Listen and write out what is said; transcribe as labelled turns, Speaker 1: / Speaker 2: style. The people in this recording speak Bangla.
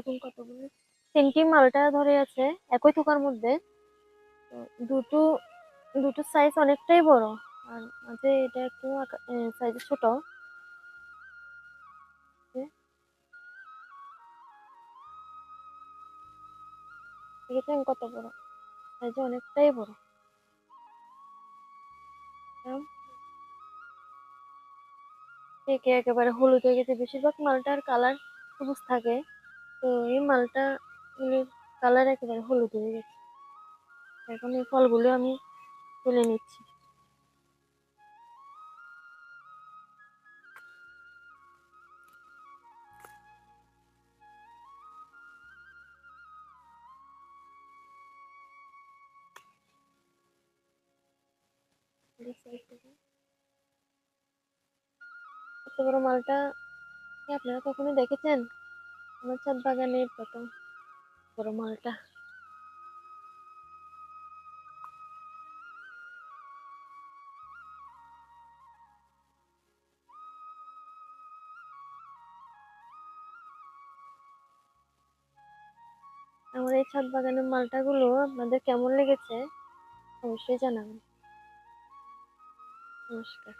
Speaker 1: এরকম কতগুলো 3টি মালটা ধরে আছে একই থোকার মধ্যে। তো দুটো দুটো সাইজ অনেকটাই বড়, আর মাঝে এটা একটু সাইজ ছোট। দেখেছেন কত বড়, সাইজ অনেকটাই বড়। পেকে একেবারে হলুদ হয়ে গেছে, বেশিরভাগ মালটার কালার সবুজ থাকে, তো এই মালটা কালার একেবারে হলুদ হয়ে গেছে। এখন এই ফলগুলো আমি তুলে নিচ্ছি। এত বড় মালটা কি আপনারা কখনো দেখেছেন? আমার ছাদ বাগানে প্রথম বড় মালটা। আমার এই ছাদ বাগানের মালটাগুলো আপনাদের কেমন লেগেছে অবশ্যই জানাবেন। নমস্কার।